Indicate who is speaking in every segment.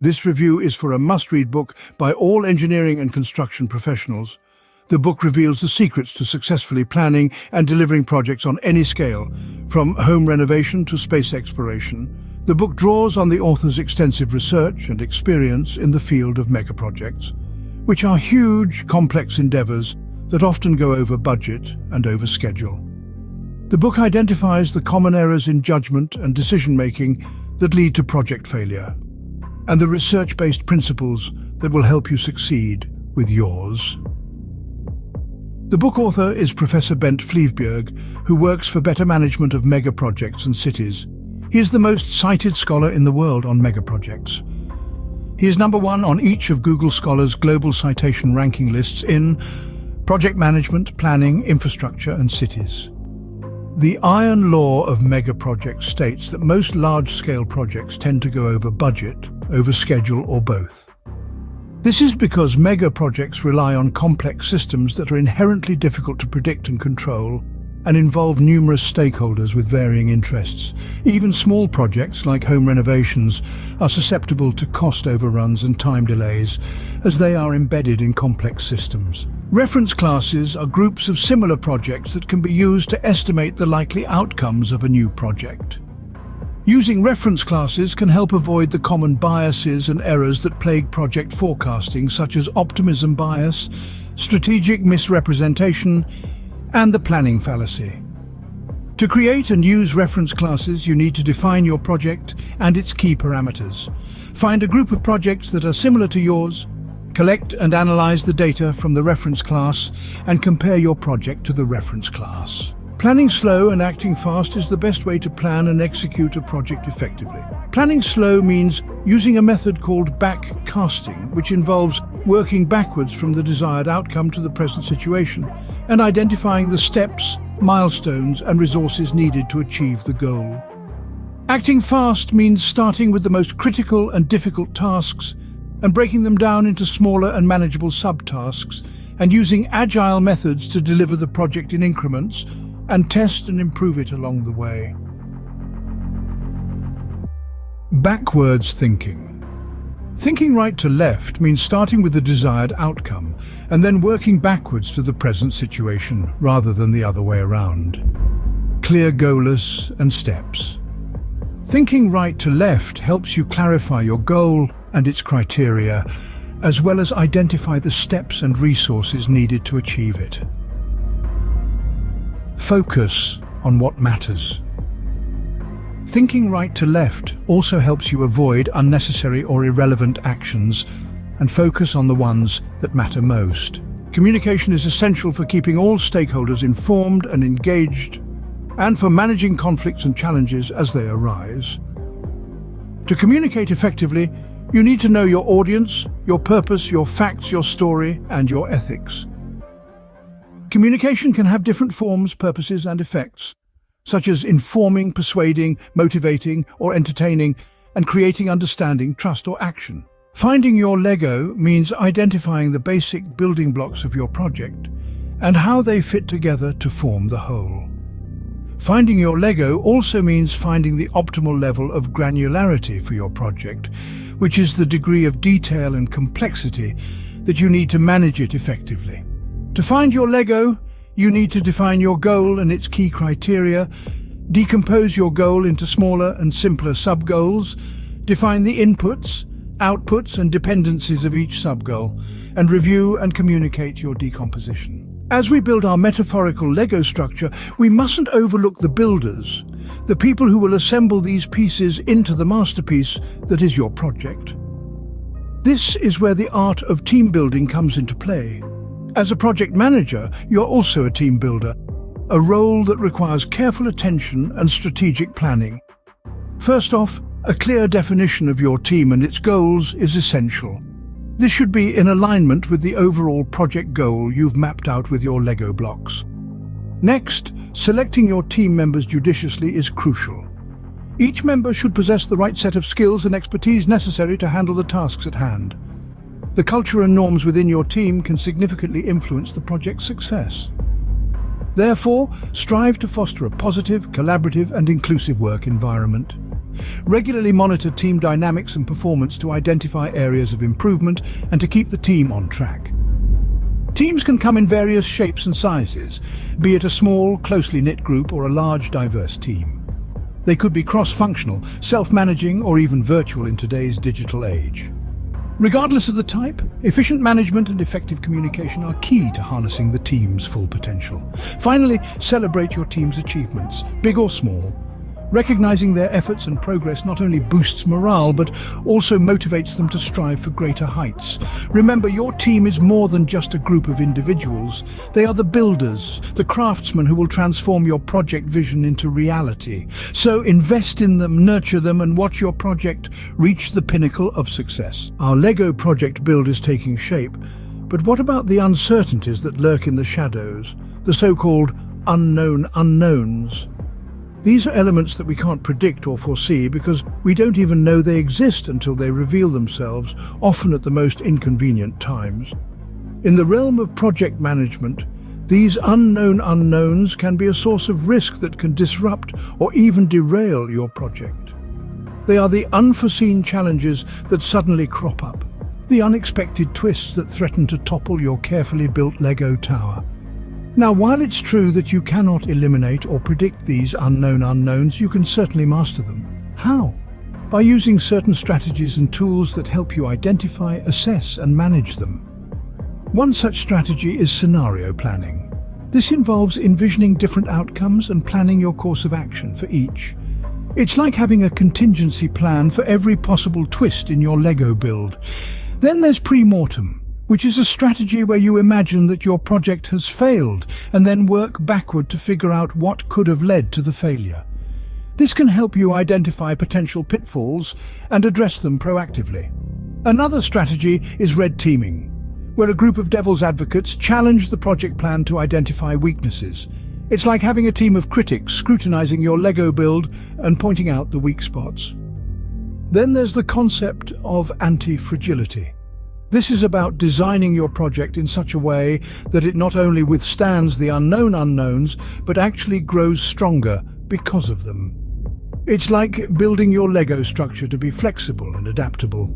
Speaker 1: This review is for a must-read book by all engineering and construction professionals. The book reveals the secrets to successfully planning and delivering projects on any scale, from home renovation to space exploration. The book draws on the author's extensive research and experience in the field of megaprojects, which are huge, complex endeavors that often go over budget and over schedule. The book identifies the common errors in judgment and decision-making that lead to project failure, and the research-based principles that will help you succeed with yours. The book author is Professor Bent Fleabjerg, who works for better management of megaprojects and cities. He is the most cited scholar in the world on megaprojects. He is #1 on each of Google Scholar's global citation ranking lists in project management, planning, infrastructure, and cities. The iron law of megaprojects states that most large-scale projects tend to go over budget, over schedule, or both. This is because megaprojects rely on complex systems that are inherently difficult to predict and control, and involve numerous stakeholders with varying interests. Even small projects like home renovations are susceptible to cost overruns and time delays, as they are embedded in complex systems. Reference classes are groups of similar projects that can be used to estimate the likely outcomes of a new project. Using reference classes can help avoid the common biases and errors that plague project forecasting, such as optimism bias, strategic misrepresentation, and the planning fallacy. To create and use reference classes, you need to define your project and its key parameters. Find a group of projects that are similar to yours, collect and analyze the data from the reference class, and compare your project to the reference class. Planning slow and acting fast is the best way to plan and execute a project effectively. Planning slow means using a method called backcasting, which involves working backwards from the desired outcome to the present situation and identifying the steps, milestones, and resources needed to achieve the goal. Acting fast means starting with the most critical and difficult tasks and breaking them down into smaller and manageable subtasks, and using agile methods to deliver the project in increments and test and improve it along the way. Backwards thinking. Thinking right to left means starting with the desired outcome and then working backwards to the present situation rather than the other way around. Clear goals and steps. Thinking right to left helps you clarify your goal and its criteria, as well as identify the steps and resources needed to achieve it. Focus on what matters. Thinking right to left also helps you avoid unnecessary or irrelevant actions and focus on the ones that matter most. Communication is essential for keeping all stakeholders informed and engaged, and for managing conflicts and challenges as they arise. To communicate effectively, you need to know your audience, your purpose, your facts, your story, and your ethics. Communication can have different forms, purposes, and effects, such as informing, persuading, motivating, or entertaining, and creating understanding, trust, or action. Finding your Lego means identifying the basic building blocks of your project and how they fit together to form the whole. Finding your Lego also means finding the optimal level of granularity for your project, which is the degree of detail and complexity that you need to manage it effectively. To find your Lego, you need to define your goal and its key criteria, decompose your goal into smaller and simpler sub-goals, define the inputs, outputs, and dependencies of each sub-goal, and review and communicate your decomposition. As we build our metaphorical Lego structure, we mustn't overlook the builders, the people who will assemble these pieces into the masterpiece that is your project. This is where the art of team building comes into play. As a project manager, you're also a team builder, a role that requires careful attention and strategic planning. First off, a clear definition of your team and its goals is essential. This should be in alignment with the overall project goal you've mapped out with your Lego blocks. Next, selecting your team members judiciously is crucial. Each member should possess the right set of skills and expertise necessary to handle the tasks at hand. The culture and norms within your team can significantly influence the project's success. Therefore, strive to foster a positive, collaborative, and inclusive work environment. Regularly monitor team dynamics and performance to identify areas of improvement and to keep the team on track. Teams can come in various shapes and sizes, be it a small, closely knit group or a large, diverse team. They could be cross-functional, self-managing, or even virtual in today's digital age. Regardless of the type, efficient management and effective communication are key to harnessing the team's full potential. Finally, celebrate your team's achievements, big or small. Recognizing their efforts and progress not only boosts morale, but also motivates them to strive for greater heights. Remember, your team is more than just a group of individuals. They are the builders, the craftsmen who will transform your project vision into reality. So invest in them, nurture them, and watch your project reach the pinnacle of success. Our Lego project build is taking shape, but what about the uncertainties that lurk in the shadows, the so-called unknown unknowns? These are elements that we can't predict or foresee because we don't even know they exist until they reveal themselves, often at the most inconvenient times. In the realm of project management, these unknown unknowns can be a source of risk that can disrupt or even derail your project. They are the unforeseen challenges that suddenly crop up, the unexpected twists that threaten to topple your carefully built Lego tower. Now, while it's true that you cannot eliminate or predict these unknown unknowns, you can certainly master them. How? By using certain strategies and tools that help you identify, assess, and manage them. One such strategy is scenario planning. This involves envisioning different outcomes and planning your course of action for each. It's like having a contingency plan for every possible twist in your Lego build. Then there's pre-mortem, which is a strategy where you imagine that your project has failed and then work backward to figure out what could have led to the failure. This can help you identify potential pitfalls and address them proactively. Another strategy is red teaming, where a group of devil's advocates challenge the project plan to identify weaknesses. It's like having a team of critics scrutinizing your Lego build and pointing out the weak spots. Then there's the concept of anti-fragility. This is about designing your project in such a way that it not only withstands the unknown unknowns, but actually grows stronger because of them. It's like building your Lego structure to be flexible and adaptable,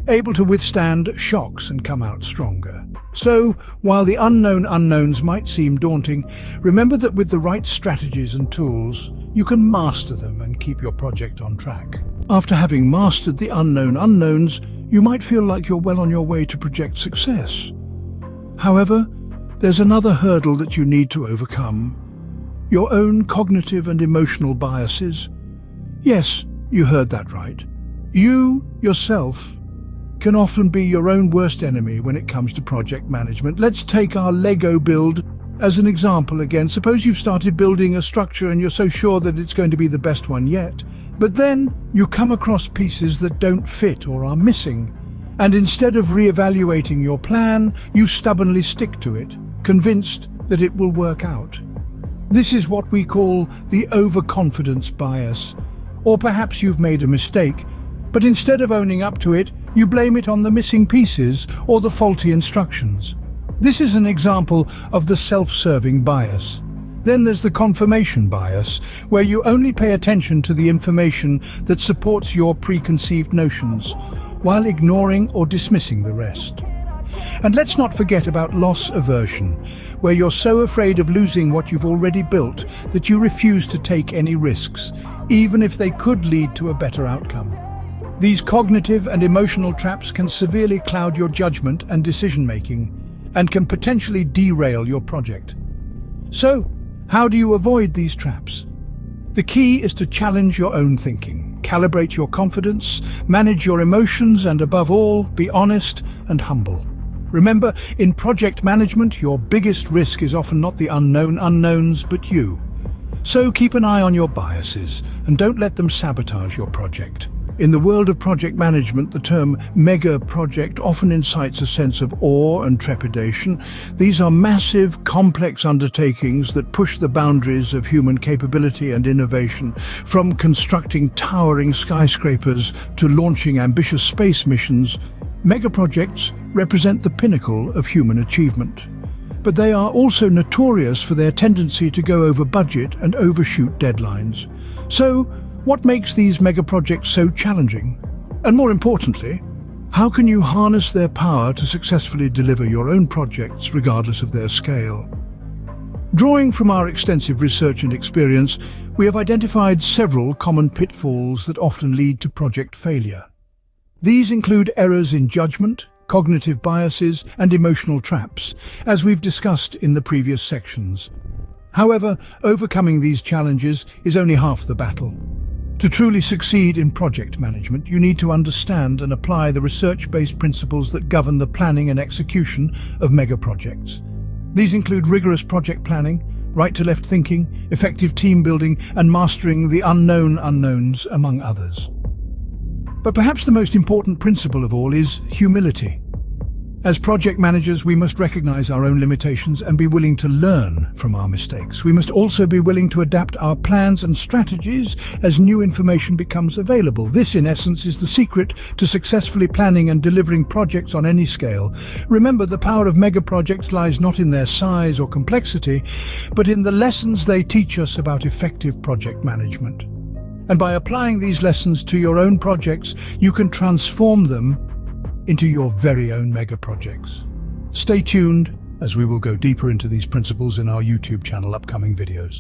Speaker 1: able to withstand shocks and come out stronger. So, while the unknown unknowns might seem daunting, remember that with the right strategies and tools, you can master them and keep your project on track. After having mastered the unknown unknowns, you might feel like you're well on your way to project success. However, there's another hurdle that you need to overcome: your own cognitive and emotional biases. Yes, you heard that right. You, yourself, can often be your own worst enemy when it comes to project management. Let's take our Lego build as an example again. Suppose you've started building a structure and you're so sure that it's going to be the best one yet. But then you come across pieces that don't fit or are missing. And instead of re-evaluating your plan, you stubbornly stick to it, convinced that it will work out. This is what we call the overconfidence bias. Or perhaps you've made a mistake, but instead of owning up to it, you blame it on the missing pieces or the faulty instructions. This is an example of the self-serving bias. Then there's the confirmation bias, where you only pay attention to the information that supports your preconceived notions, while ignoring or dismissing the rest. And let's not forget about loss aversion, where you're so afraid of losing what you've already built that you refuse to take any risks, even if they could lead to a better outcome. These cognitive and emotional traps can severely cloud your judgment and decision-making, and can potentially derail your project. So, how do you avoid these traps? The key is to challenge your own thinking, calibrate your confidence, manage your emotions, and above all, be honest and humble. Remember, in project management, your biggest risk is often not the unknown unknowns, but you. So keep an eye on your biases and don't let them sabotage your project. In the world of project management, the term mega project often incites a sense of awe and trepidation. These are massive, complex undertakings that push the boundaries of human capability and innovation, from constructing towering skyscrapers to launching ambitious space missions. Mega projects represent the pinnacle of human achievement. But they are also notorious for their tendency to go over budget and overshoot deadlines. So, What makes these megaprojects so challenging? And more importantly, how can you harness their power to successfully deliver your own projects regardless of their scale? Drawing from our extensive research and experience, we have identified several common pitfalls that often lead to project failure. These include errors in judgment, cognitive biases, and emotional traps, as we've discussed in the previous sections. However, overcoming these challenges is only half the battle. To truly succeed in project management, you need to understand and apply the research-based principles that govern the planning and execution of megaprojects. These include rigorous project planning, right-to-left thinking, effective team building, and mastering the unknown unknowns, among others. But perhaps the most important principle of all is humility. As project managers, we must recognize our own limitations and be willing to learn from our mistakes. We must also be willing to adapt our plans and strategies as new information becomes available. This, in essence, is the secret to successfully planning and delivering projects on any scale. Remember, the power of megaprojects lies not in their size or complexity, but in the lessons they teach us about effective project management. And by applying these lessons to your own projects, you can transform them into your very own megaprojects. Stay tuned, as we will go deeper into these principles in our YouTube channel upcoming videos.